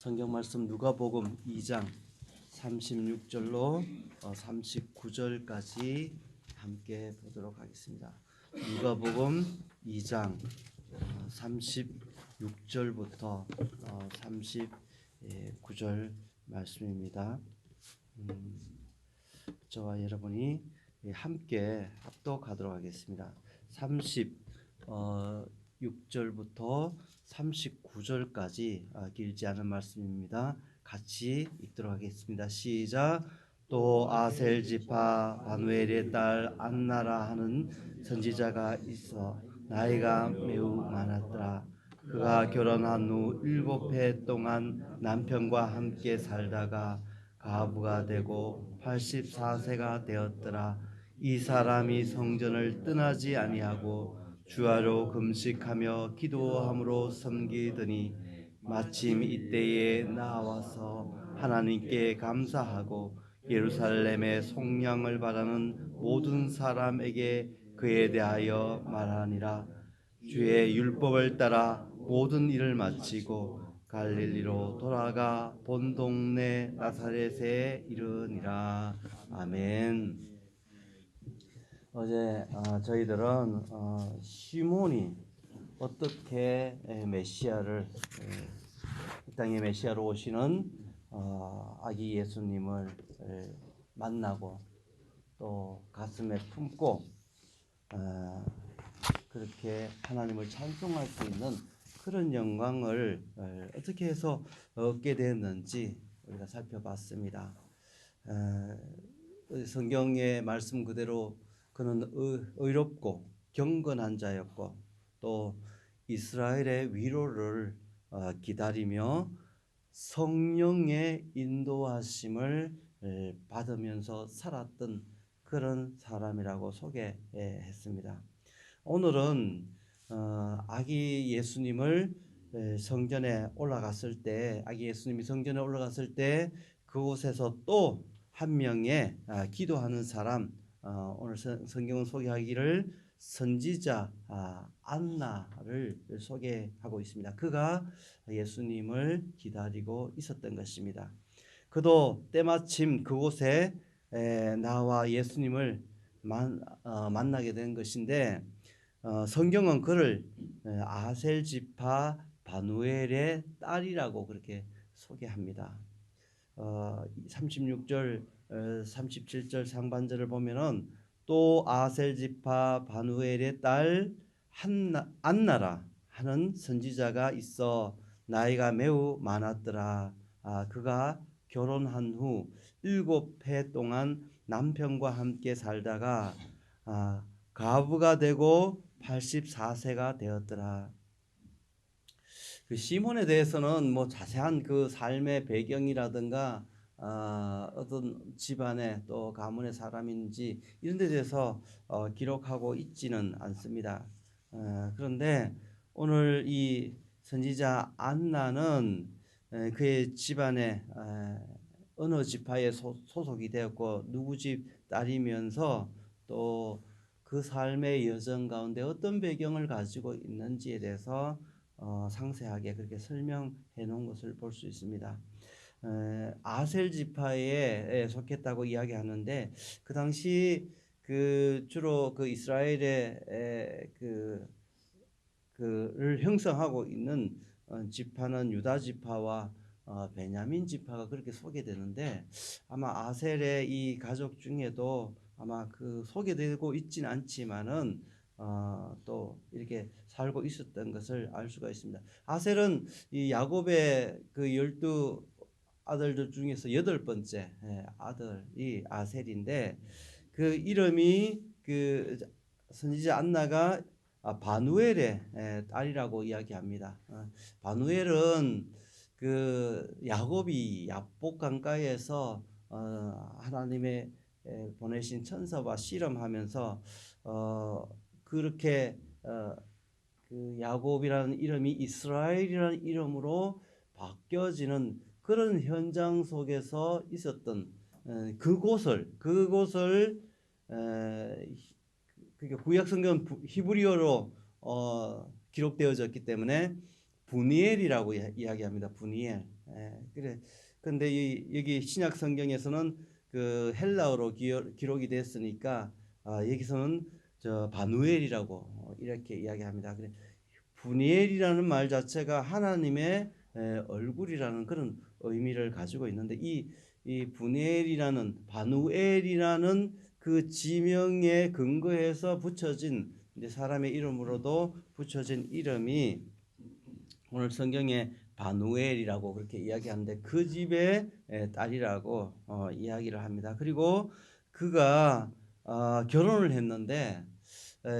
성경 말씀 누가복음 2장 36절로 39절까지 함께 보도록 하겠습니다. 누가복음 2장 36절부터 39절 말씀입니다. 저와 여러분이 함께 합독하도록 하겠습니다. 36절부터 39절까지 길지 않은 말씀입니다. 같이 읽도록 하겠습니다. 시작. 또 아셀 지파 바누엘의 딸 안나라 하는 선지자가 있어 나이가 매우 많았더라. 그가 결혼한 후 7해 동안 남편과 함께 살다가 가부가 되고 84세가 되었더라. 이 사람이 성전을 떠나지 아니하고 주야로 금식하며 기도함으로 섬기더니 마침 이때에 나와서 하나님께 감사하고 예루살렘의 속량을 바라는 모든 사람에게 그에 대하여 말하니라. 주의 율법을 따라 모든 일을 마치고 갈릴리로 돌아가 본 동네 나사렛에 이르니라. 아멘. 어제 저희들은 시몬이 어떻게 메시아를 이 땅에 메시아로 오시는 아기 예수님을 만나고 또 가슴에 품고 그렇게 하나님을 찬송할 수 있는 그런 영광을 어떻게 해서 얻게 되었는지 우리가 살펴봤습니다. 성경의 말씀 그대로 그는 의롭고 경건한 자였고 또 이스라엘의 위로를 기다리며 성령의 인도하심을 받으면서 살았던 그런 사람이라고 소개했습니다. 오늘은 아기 예수님을 성전에 올라갔을 때, 아기 예수님이 성전에 올라갔을 때 그곳에서 또 한 명의 기도하는 사람, 오늘 성경은 소개하기를 선지자 안나를 소개하고 있습니다. 그가 예수님을 기다리고 있었던 것입니다. 그도 때마침 그곳에 나와 예수님을 만나게 된 것인데 성경은 그를 아셀 지파 바누엘의 딸이라고 그렇게 소개합니다. 36절, 37절 상반절을 보면은 또 아셀 지파 바누엘의 딸 안나라 하는 선지자가 있어 나이가 매우 많았더라. 그가 결혼한 후 7해 동안 남편과 함께 살다가 가부가 되고 84세가 되었더라. 그 시몬에 대해서는 뭐 자세한 그 삶의 배경이라든가 어떤 집안의 또 가문의 사람인지 이런 데 대해서 기록하고 있지는 않습니다. 그런데 오늘 이 선지자 안나는 그의 집안의 어느 지파에 소속이 되었고 누구 집 딸이면서 또 그 삶의 여정 가운데 어떤 배경을 가지고 있는지에 대해서 상세하게 그렇게 설명해 놓은 것을 볼 수 있습니다. 아셀 지파에 속했다고 이야기하는데 그 당시 그 주로 그 이스라엘의 그를 형성하고 있는 지파는 유다 지파와 베냐민 지파가 그렇게 소개되는데 아마 아셀의 이 가족 중에도 아마 그 소개되고 있지는 않지만은 또 이렇게 살고 있었던 것을 알 수가 있습니다. 아셀은 이 야곱의 그 12 아들들 중에서 8번째 아들이 아셀인데 그 이름이 그 선지자 안나가 바누엘의 딸이라고 이야기합니다. 바누엘은 그 야곱이 야복 강가에서 하나님의 보내신 천사와 씨름하면서 그렇게 그 야곱이라는 이름이 이스라엘이라는 이름으로 바뀌어지는 그런 현장 속에서 있었던 그곳을 그게 구약 성경 히브리어로 기록되어졌기 때문에 분이엘이라고 이야기합니다. 분이엘. 그래. 근데 여기 신약 성경에서는 그 헬라어로 기록이 됐으니까 여기서는 저 바누엘이라고 이렇게 이야기합니다. 그래. 분이엘이라는 말 자체가 하나님의 얼굴이라는 그런 의미를 가지고 있는데 이 분이엘이라는 바누엘이라는 그 지명에 근거해서 붙여진 이제 사람의 이름으로도 붙여진 이름이 오늘 성경에 바누엘이라고 그렇게 이야기하는데 그 집의 딸이라고 이야기를 합니다. 그리고 그가 결혼을 했는데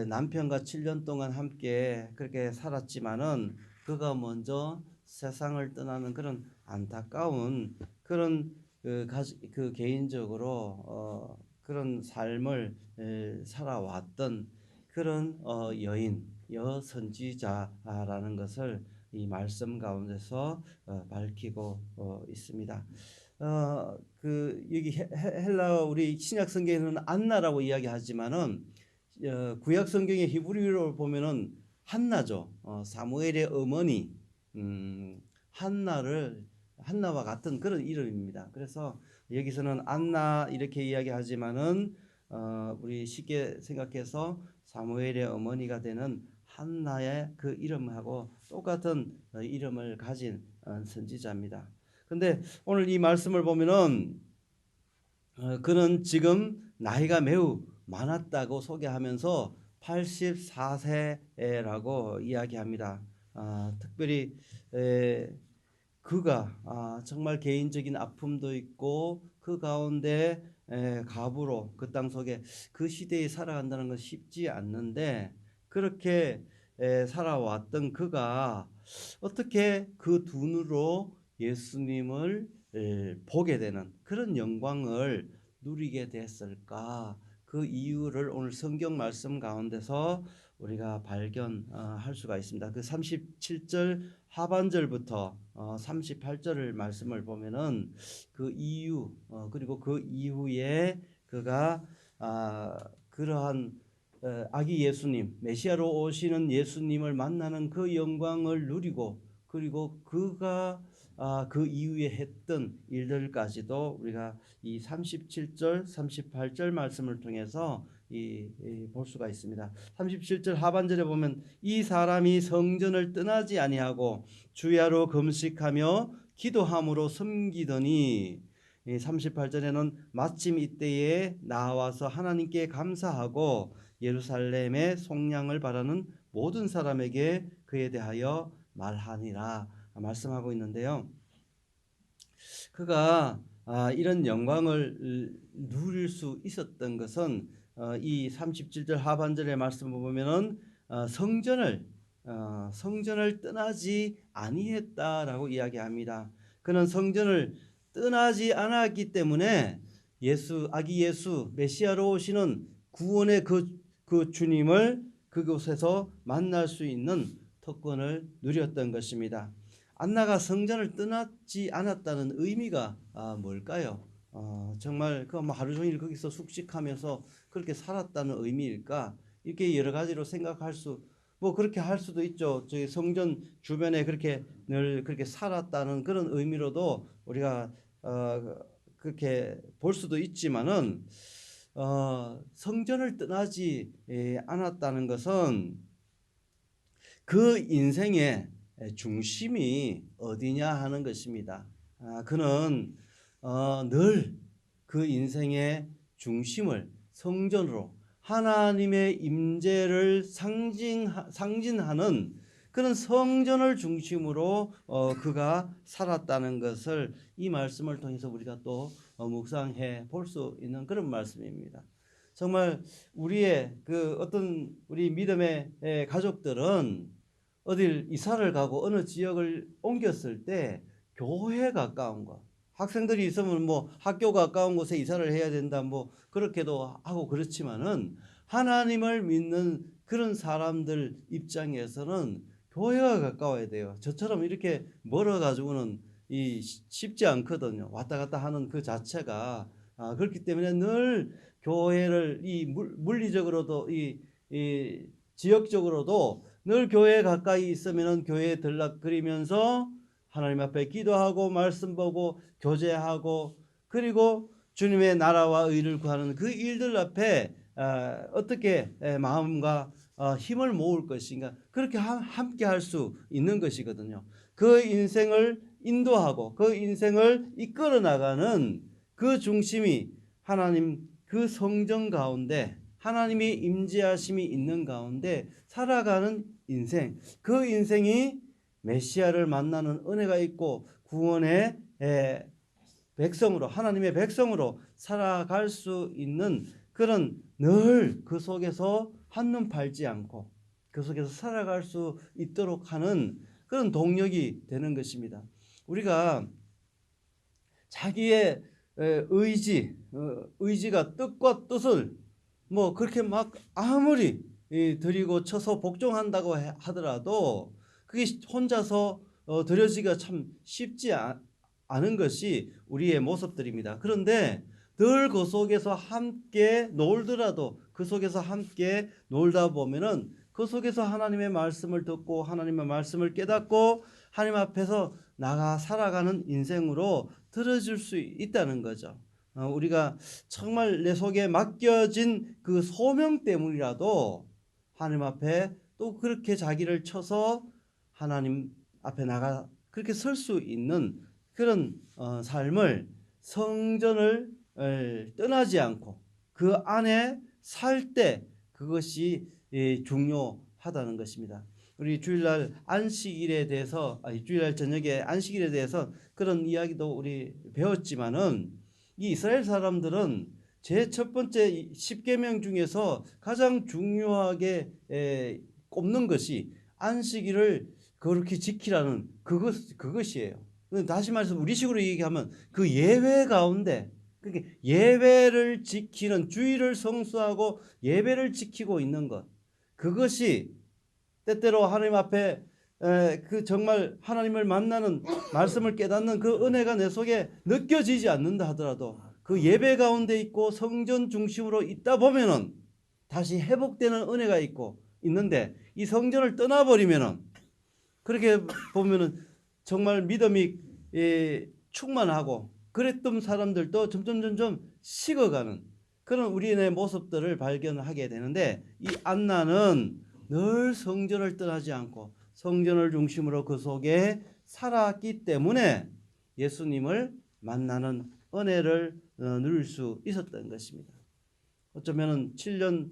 남편과 7년 동안 함께 그렇게 살았지만은 그가 먼저 세상을 떠나는 그런 안타까운 그런 그 개인적으로 그런 삶을 살아왔던 그런 여인 여선지자라는 것을 이 말씀 가운데서 밝히고 있습니다. 그 여기 헬라 우리 신약 성경에는 안나라고 이야기하지만은 구약 성경의 히브리어로 보면은 한나죠. 사무엘의 어머니 한나와 같은 그런 이름입니다. 그래서 여기서는 안나 이렇게 이야기하지만은 우리 쉽게 생각해서 사무엘의 어머니가 되는 한나의 그 이름하고 똑같은 이름을 가진 선지자입니다. 근데 오늘 이 말씀을 보면은 그는 지금 나이가 매우 많았다고 소개하면서 84세라고 이야기합니다. 특별히 그가 정말 개인적인 아픔도 있고 그 가운데 갑으로 그 땅 속에 그 시대에 살아간다는 건 쉽지 않는데 그렇게 살아왔던 그가 어떻게 그 두 눈으로 예수님을 보게 되는 그런 영광을 누리게 됐을까? 그 이유를 오늘 성경 말씀 가운데서 우리가 발견할 수가 있습니다. 그 37절 하반절부터 38절을 말씀을 보면은 그 이유 그리고 그 이후에 그가 그러한 아기 예수님 메시아로 오시는 예수님을 만나는 그 영광을 누리고 그리고 그가 그 이후에 했던 일들까지도 우리가 이 37절 38절 말씀을 통해서 볼 수가 있습니다. 37절 하반절에 보면 이 사람이 성전을 떠나지 아니하고 주야로 금식하며 기도함으로 섬기더니 38절에는 마침 이때에 나와서 하나님께 감사하고 예루살렘의 속량을 바라는 모든 사람에게 그에 대하여 말하니라 말씀하고 있는데요. 그가 이런 영광을 누릴 수 있었던 것은 이 37절 하반절의 말씀을 보면은 성전을 떠나지 아니했다라고 이야기합니다. 그는 성전을 떠나지 않았기 때문에 아기 예수 메시아로 오시는 구원의 그 주님을 그곳에서 만날 수 있는 특권을 누렸던 것입니다. 안나가 성전을 떠나지 않았다는 의미가 뭘까요? 정말 그 하루 종일 거기서 숙식하면서 그렇게 살았다는 의미일까? 이렇게 여러 가지로 생각할 그렇게 할 수도 있죠. 저희 성전 주변에 그렇게 늘 그렇게 살았다는 그런 의미로도 우리가 그렇게 볼 수도 있지만은 성전을 떠나지 않았다는 것은 그 인생의 중심이 어디냐 하는 것입니다. 그는 늘 그 인생의 중심을 성전으로 하나님의 임재를 상징하는 그런 성전을 중심으로 그가 살았다는 것을 이 말씀을 통해서 우리가 또 묵상해 볼 수 있는 그런 말씀입니다. 정말 우리의 그 어떤 우리 믿음의 가족들은 어딜 이사를 가고 어느 지역을 옮겼을 때 교회에 가까운 것, 학생들이 있으면 뭐 학교 가까운 곳에 이사를 해야 된다 뭐 그렇게도 하고 그렇지만은 하나님을 믿는 그런 사람들 입장에서는 교회가 가까워야 돼요. 저처럼 이렇게 멀어 가지고는 쉽지 않거든요. 왔다 갔다 하는 그 자체가 그렇기 때문에 늘 교회를 물리적으로도 지역적으로도 늘 교회에 가까이 있으면은 교회에 들락거리면서 하나님 앞에 기도하고 말씀 보고 교제하고 그리고 주님의 나라와 의를 구하는 그 일들 앞에 어떻게 마음과 힘을 모을 것인가 그렇게 함께 할 수 있는 것이거든요. 그 인생을 인도하고 그 인생을 이끌어 나가는 그 중심이 하나님 그 성정 가운데 하나님이 임재하심이 있는 가운데 살아가는 인생, 그 인생이 메시아를 만나는 은혜가 있고 구원의 백성으로 하나님의 백성으로 살아갈 수 있는 그런 늘 그 속에서 한눈 팔지 않고 그 속에서 살아갈 수 있도록 하는 그런 동력이 되는 것입니다. 우리가 자기의 의지가 뜻과 뜻을 뭐 그렇게 막 아무리 드리고 쳐서 복종한다고 하더라도 그게 혼자서 드려지기가 참 쉽지 않은 것이 우리의 모습들입니다. 그런데 늘 그 속에서 함께 놀더라도 그 속에서 함께 놀다 보면은 그 속에서 하나님의 말씀을 듣고 하나님의 말씀을 깨닫고 하나님 앞에서 나가 살아가는 인생으로 들어줄 수 있다는 거죠. 우리가 정말 내 속에 맡겨진 그 소명 때문이라도 하나님 앞에 또 그렇게 자기를 쳐서 하나님 앞에 나가 그렇게 설 수 있는 그런 삶을 성전을 떠나지 않고 그 안에 살 때 그것이 중요하다는 것입니다. 우리 주일날 안식일에 대해서 주일날 저녁에 안식일에 대해서 그런 이야기도 우리 배웠지만은 이 이스라엘 사람들은 제 첫 번째 10계명 중에서 가장 중요하게 꼽는 것이 안식일을 그렇게 지키라는 그것이에요. 다시 말해서 우리식으로 얘기하면 그 예외 가운데 그게 예배를 지키는 주일을 성수하고 예배를 지키고 있는 것 그것이 때때로 하나님 앞에 그 정말 하나님을 만나는 말씀을 깨닫는 그 은혜가 내 속에 느껴지지 않는다 하더라도 그 예배 가운데 있고 성전 중심으로 있다 보면은 다시 회복되는 은혜가 있는데 이 성전을 떠나버리면은 그렇게 보면은 정말 믿음이 충만하고 그랬던 사람들도 점점 식어가는 그런 우리의 모습들을 발견하게 되는데 이 안나는 늘 성전을 떠나지 않고 성전을 중심으로 그 속에 살았기 때문에 예수님을 만나는 은혜를 누릴 수 있었던 것입니다. 어쩌면 7년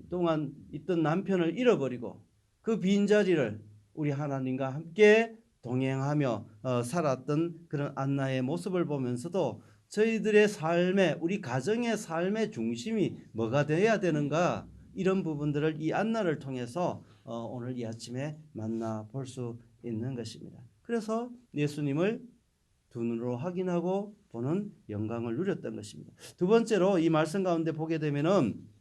동안 있던 남편을 잃어버리고 그 빈자리를 우리 하나님과 함께 동행하며 살았던 그런 안나의 모습을 보면서도 저희들의 삶의 우리 가정의 삶의 중심이 뭐가 되어야 되는가 이런 부분들을 이 안나를 통해서 오늘 이 아침에 만나볼 수 있는 것입니다. 그래서 예수님을 두 눈으로 확인하고 보는 영광을 누렸던 것입니다. 두 번째로 이 말씀 가운데 보게 되면은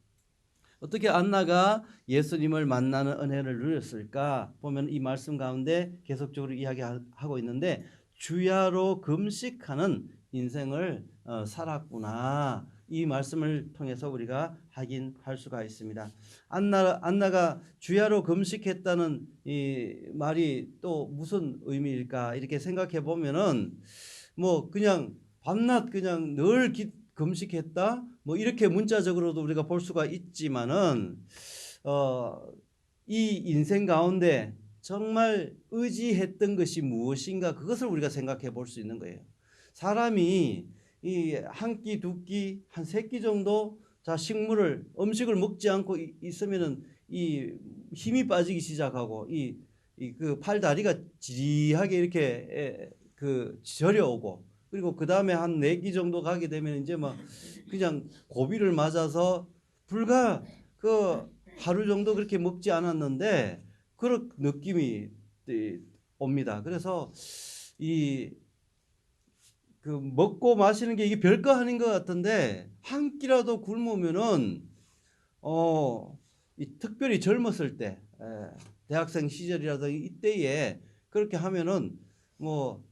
어떻게 안나가 예수님을 만나는 은혜를 누렸을까 보면 이 말씀 가운데 계속적으로 이야기하고 있는데 주야로 금식하는 인생을 살았구나. 이 말씀을 통해서 우리가 확인할 수가 있습니다. 안나가 주야로 금식했다는 이 말이 또 무슨 의미일까 이렇게 생각해 보면은 뭐 그냥 밤낮 그냥 늘 금식했다 뭐 이렇게 문자적으로도 우리가 볼 수가 있지만은 이 인생 가운데 정말 의지했던 것이 무엇인가 그것을 우리가 생각해 볼 수 있는 거예요. 사람이 이 한 끼, 두 끼, 한 세 끼 정도 자 음식을 먹지 않고 있으면은 이 힘이 빠지기 시작하고 그 팔 다리가 지리하게 이렇게 그 저려오고 그리고 그 다음에 한 4끼 정도 가게 되면 이제 막 그냥 고비를 맞아서 불과 그 하루 정도 그렇게 먹지 않았는데 그런 느낌이 옵니다. 그래서 그 먹고 마시는 게 이게 별거 아닌 것 같은데 한 끼라도 굶으면은 특별히 젊었을 때 대학생 시절이라든지 이때에 그렇게 하면은 뭐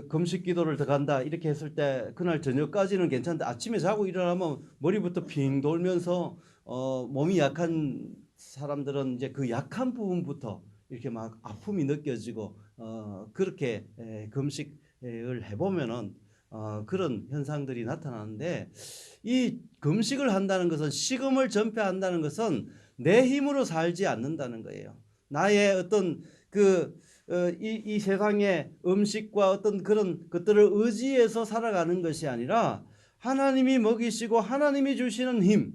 금식 기도를 더 간다 이렇게 했을 때 그날 저녁까지는 괜찮은데 아침에 자고 일어나면 머리부터 핑 돌면서 몸이 약한 사람들은 이제 그 약한 부분부터 이렇게 막 아픔이 느껴지고 그렇게 금식을 해보면은 그런 현상들이 나타나는데, 이 금식을 한다는 것은, 식음을 전폐한다는 것은 내 힘으로 살지 않는다는 거예요. 나의 어떤 이 세상의 음식과 어떤 그런 것들을 의지해서 살아가는 것이 아니라 하나님이 먹이시고 하나님이 주시는 힘,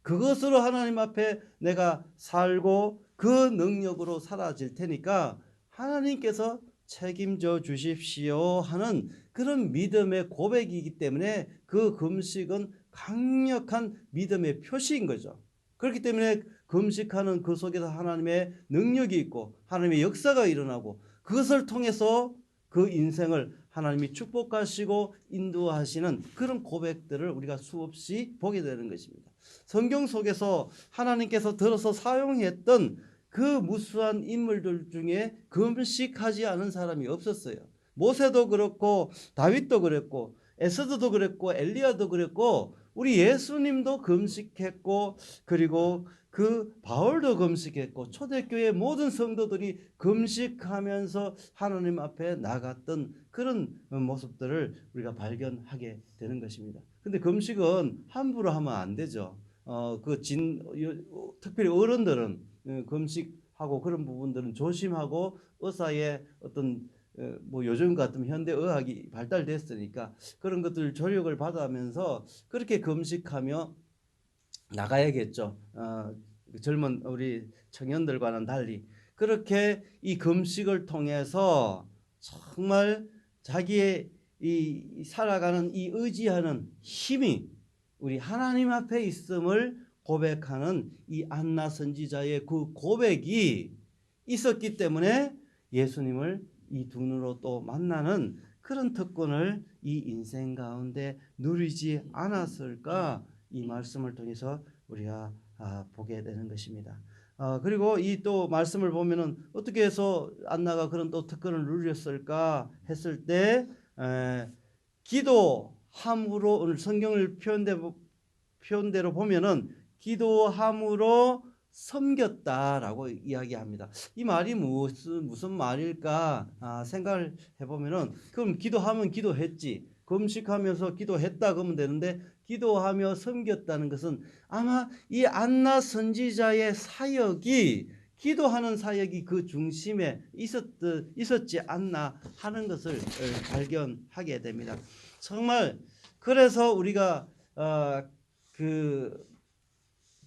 그것으로 하나님 앞에 내가 살고 그 능력으로 사라질 테니까 하나님께서 책임져 주십시오 하는 그런 믿음의 고백이기 때문에 그 금식은 강력한 믿음의 표시인 거죠. 그렇기 때문에 금식하는 그 속에서 하나님의 능력이 있고 하나님의 역사가 일어나고, 그것을 통해서 그 인생을 하나님이 축복하시고 인도하시는 그런 고백들을 우리가 수없이 보게 되는 것입니다. 성경 속에서 하나님께서 들어서 사용했던 그 무수한 인물들 중에 금식하지 않은 사람이 없었어요. 모세도 그렇고 다윗도 그랬고 에스더도 그랬고 엘리야도 그랬고 우리 예수님도 금식했고, 그리고 그 바울도 금식했고, 초대교회 모든 성도들이 금식하면서 하나님 앞에 나갔던 그런 모습들을 우리가 발견하게 되는 것입니다. 근데 금식은 함부로 하면 안 되죠. 특별히 어른들은 금식하고 그런 부분들은 조심하고, 의사의 어떤 뭐 요즘 같으면 현대 의학이 발달됐으니까 그런 것들 조력을 받으면서 그렇게 금식하며 나가야겠죠. 젊은 우리 청년들과는 달리 그렇게 이 금식을 통해서 정말 자기의 이 살아가는 이 의지하는 힘이 우리 하나님 앞에 있음을 고백하는 이 안나 선지자의 그 고백이 있었기 때문에 예수님을 이 두 눈으로 또 만나는 그런 특권을 이 인생 가운데 누리지 않았을까, 이 말씀을 통해서 우리가 보게 되는 것입니다. 그리고 이 또 말씀을 보면은 어떻게 해서 안나가 그런 또 특권을 누렸을까 했을 때, 기도함으로, 오늘 성경을 표현대로 보면은 기도함으로 섬겼다라고 이야기합니다. 이 말이 무슨 말일까 생각을 해보면은, 그럼 기도하면 기도했지, 금식하면서 기도했다 그러면 되는데, 기도하며 섬겼다는 것은 아마 이 안나 선지자의 사역이, 기도하는 사역이 그 중심에 있었지 않나 하는 것을 발견하게 됩니다. 정말 그래서 우리가 그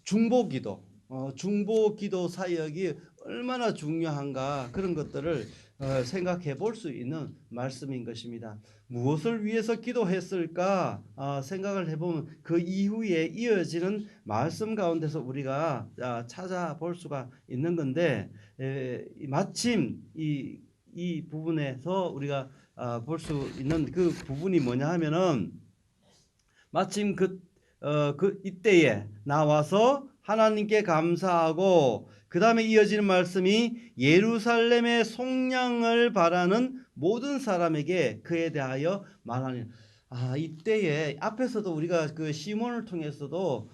중보기도, 중보기도 사역이 얼마나 중요한가, 그런 것들을 생각해 볼 수 있는 말씀인 것입니다. 무엇을 위해서 기도했을까 생각을 해보면 그 이후에 이어지는 말씀 가운데서 우리가 찾아볼 수가 있는 건데, 마침 이 부분에서 우리가 볼 수 있는 그 부분이 뭐냐 하면은, 마침 이때에 나와서 하나님께 감사하고, 그 다음에 이어지는 말씀이 예루살렘의 속량을 바라는 모든 사람에게 그에 대하여 말하니. 이때에 앞에서도 우리가 그 시몬을 통해서도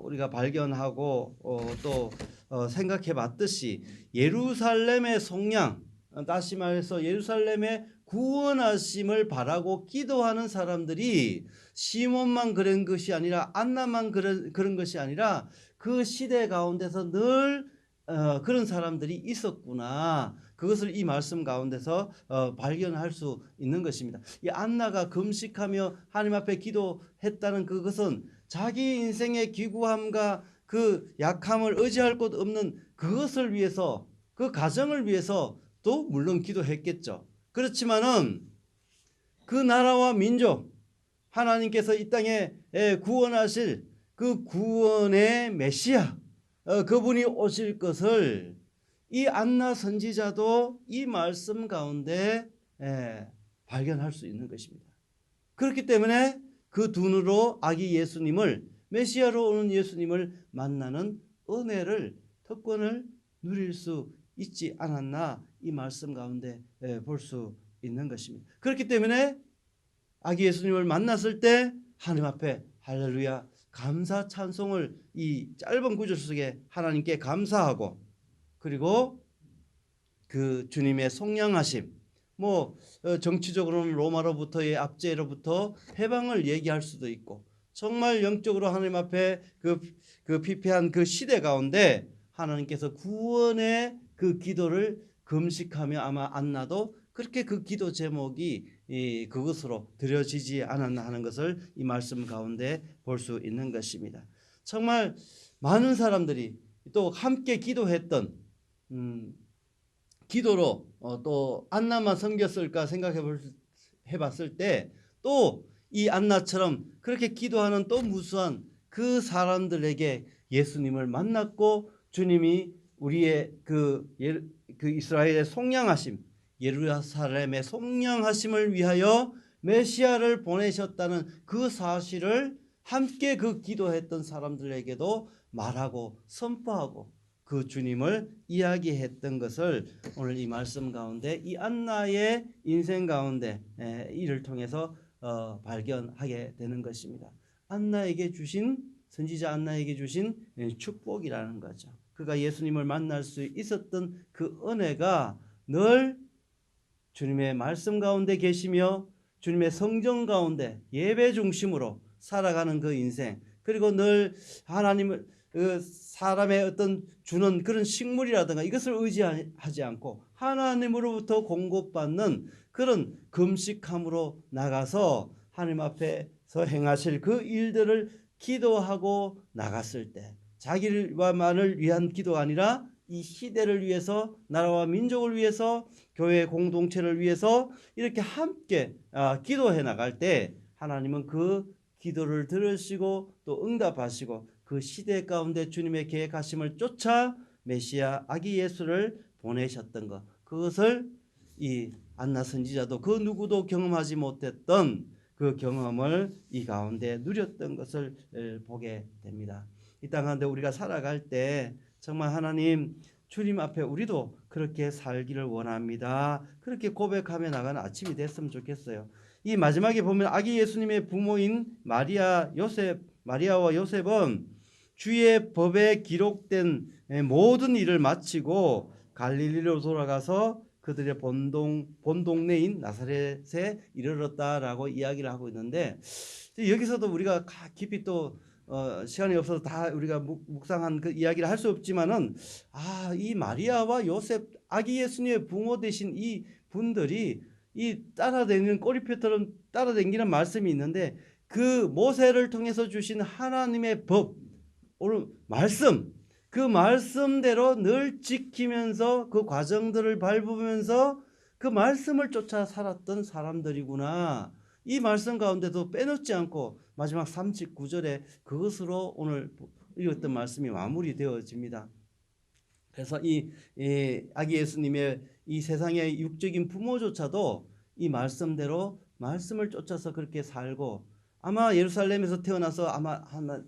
우리가 발견하고 또 생각해 봤듯이, 예루살렘의 속량, 다시 말해서 예루살렘의 구원하심을 바라고 기도하는 사람들이 시몬만 그런 것이 아니라, 안나만 그런 것이 아니라 그 시대 가운데서 늘 그런 사람들이 있었구나, 그것을 이 말씀 가운데서 발견할 수 있는 것입니다. 이 안나가 금식하며 하나님 앞에 기도했다는 그것은 자기 인생의 기구함과 그 약함을 의지할 곳 없는 그것을 위해서, 그 가정을 위해서 또 물론 기도했겠죠. 그렇지만은 그 나라와 민족, 하나님께서 이 땅에 구원하실 그 구원의 메시아, 그분이 오실 것을 이 안나 선지자도 이 말씀 가운데 발견할 수 있는 것입니다. 그렇기 때문에 그 두 눈으로 아기 예수님을, 메시아로 오는 예수님을 만나는 은혜를, 특권을 누릴 수 있지 않았나, 이 말씀 가운데 볼 수 있는 것입니다. 그렇기 때문에 아기 예수님을 만났을 때 하나님 앞에 할렐루야, 감사 찬송을 이 짧은 구절 속에 하나님께 감사하고, 그리고 그 주님의 속량하심, 뭐 정치적으로는 로마로부터의 압제로부터 해방을 얘기할 수도 있고, 정말 영적으로 하나님 앞에 그 피폐한 그 시대 가운데 하나님께서 구원의 그 기도를 금식하며 아마 안나도 그렇게 그 기도 제목이 그것으로 드려지지 않았나 하는 것을 이 말씀 가운데 볼 수 있는 것입니다. 정말 많은 사람들이 또 함께 기도했던 기도로 또 안나만 섬겼을까 생각해 봤을 때 또 이 안나처럼 그렇게 기도하는 또 무수한 그 사람들에게 예수님을 만났고 주님이 우리의 그 이스라엘의 속량하심, 예루살렘의 속량하심을 위하여 메시아를 보내셨다는 그 사실을 함께 그 기도했던 사람들에게도 말하고 선포하고 그 주님을 이야기했던 것을 오늘 이 말씀 가운데 이 안나의 인생 가운데 이를 통해서 발견하게 되는 것입니다. 안나에게 주신, 선지자 안나에게 주신 축복이라는 거죠. 그가 예수님을 만날 수 있었던 그 은혜가 늘 주님의 말씀 가운데 계시며 주님의 성전 가운데 예배 중심으로 살아가는 그 인생, 그리고 늘 하나님을 사람의 어떤 주는 그런 식물이라든가 이것을 의지하지 않고 하나님으로부터 공급받는 그런 금식함으로 나가서 하나님 앞에서 행하실 그 일들을 기도하고 나갔을 때 자기만을 위한 기도가 아니라 이 시대를 위해서, 나라와 민족을 위해서, 교회 공동체를 위해서 이렇게 함께 기도해 나갈 때 하나님은 그 기도를 들으시고 또 응답하시고 그 시대 가운데 주님의 계획하심을 쫓아 메시아 아기 예수를 보내셨던 것, 그것을 이 안나 선지자도 그 누구도 경험하지 못했던 그 경험을 이 가운데 누렸던 것을 보게 됩니다. 이 땅 가운데 우리가 살아갈 때 정말 하나님, 주님 앞에 우리도 그렇게 살기를 원합니다. 그렇게 고백하며 나가는 아침이 됐으면 좋겠어요. 이 마지막에 보면 아기 예수님의 부모인 마리아와 요셉은 주의 법에 기록된 모든 일을 마치고 갈릴리로 돌아가서 그들의 본 동네인 나사렛에 이르렀다라고 이야기를 하고 있는데, 여기서도 우리가 깊이 또 시간이 없어서 다 우리가 묵상한 그 이야기를 할 수 없지만은 이 마리아와 요셉, 아기 예수님의 부모 되신 이 분들이 이 따라다니는 꼬리표처럼 따라다니는 말씀이 있는데, 그 모세를 통해서 주신 하나님의 법, 오늘 말씀, 그 말씀대로 늘 지키면서 그 과정들을 밟으면서 그 말씀을 쫓아 살았던 사람들이구나. 이 말씀 가운데도 빼놓지 않고 마지막 39절에 그것으로 오늘 읽었던 말씀이 마무리되어집니다. 그래서 이 아기 예수님의 이 세상의 육적인 부모조차도 이 말씀대로 말씀을 쫓아서 그렇게 살고, 아마 예루살렘에서 태어나서 아마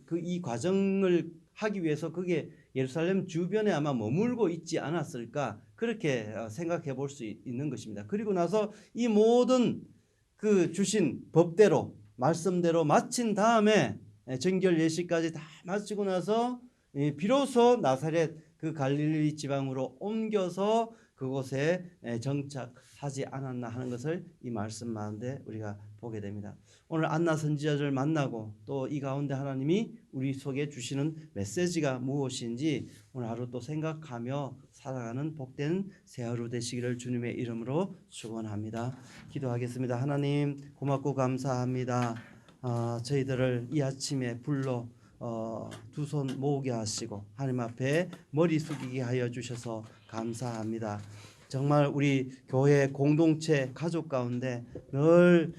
그 이 과정을 하기 위해서 그게 예루살렘 주변에 아마 머물고 있지 않았을까, 그렇게 생각해 볼 수 있는 것입니다. 그리고 나서 이 모든 그 주신 법대로 말씀대로 마친 다음에 정결 예식까지 다 마치고 나서 비로소 나사렛 그 갈릴리 지방으로 옮겨서 그곳에 정착하지 않았나 하는 것을 이 말씀 가운데 우리가 보게 됩니다. 오늘 안나 선지자를 만나고 또 이 가운데 하나님이 우리 속에 주시는 메시지가 무엇인지 오늘 하루 또 생각하며 살아가는 복된 새 하루 되시기를 주님의 이름으로 축원합니다. 기도하겠습니다. 하나님, 고맙고 감사합니다. 저희들을 이 아침에 불러 두 손 모으게 하시고 하나님 앞에 머리 숙이게 하여 주셔서 감사합니다. 정말 우리 교회 공동체 가족 가운데 늘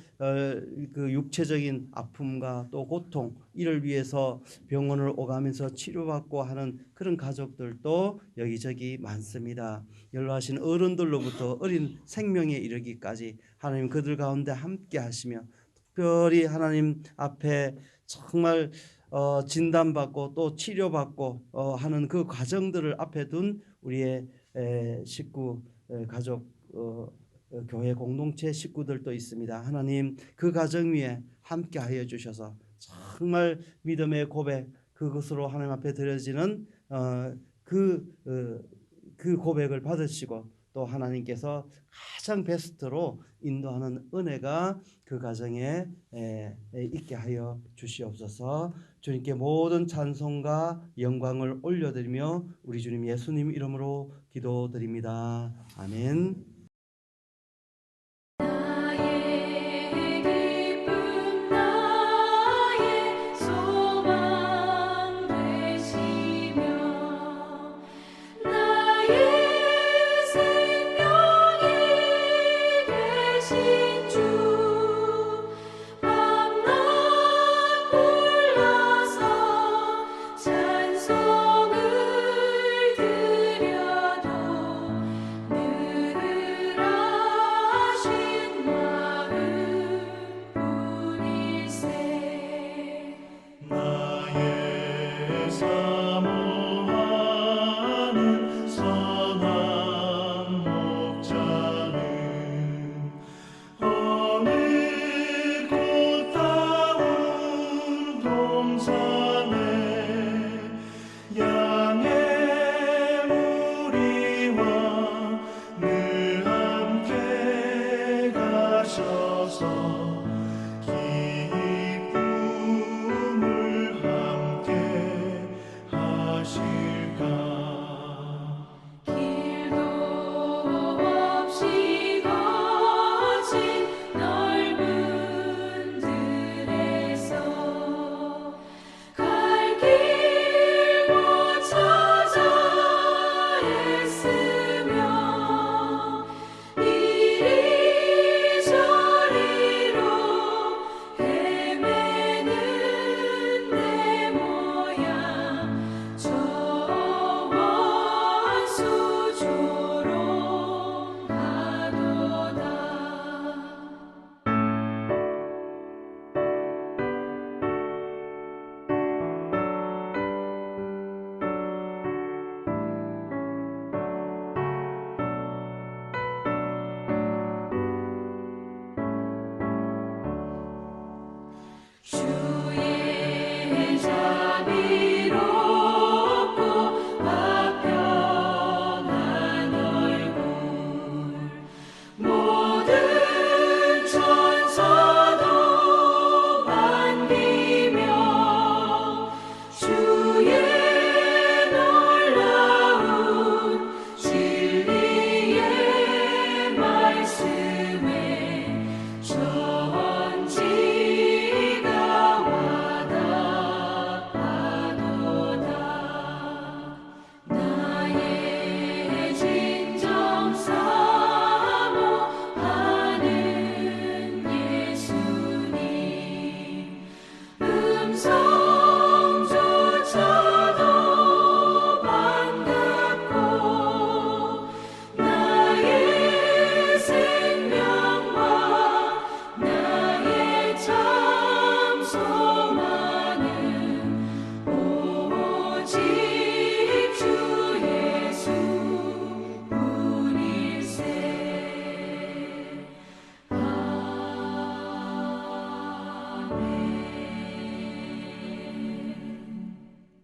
그 육체적인 아픔과 또 고통, 이를 위해서 병원을 오가면서 치료받고 하는 그런 가족들도 여기저기 많습니다. 연로하신 어른들로부터 어린 생명에 이르기까지 하나님 그들 가운데 함께 하시며, 특별히 하나님 앞에 정말 진단받고 또 치료받고 하는 그 과정들을 앞에 둔 우리의 식구, 가족, 교회 공동체 식구들도 있습니다. 하나님, 그 가정 위에 함께 하여 주셔서 정말 믿음의 고백, 그것으로 하나님 앞에 드려지는 그 고백을 받으시고 또 하나님께서 가장 베스트로 인도하는 은혜가 그 가정에 있게 하여 주시옵소서. 주님께 모든 찬송과 영광을 올려드리며 우리 주님 예수님 이름으로 기도드립니다. 아멘.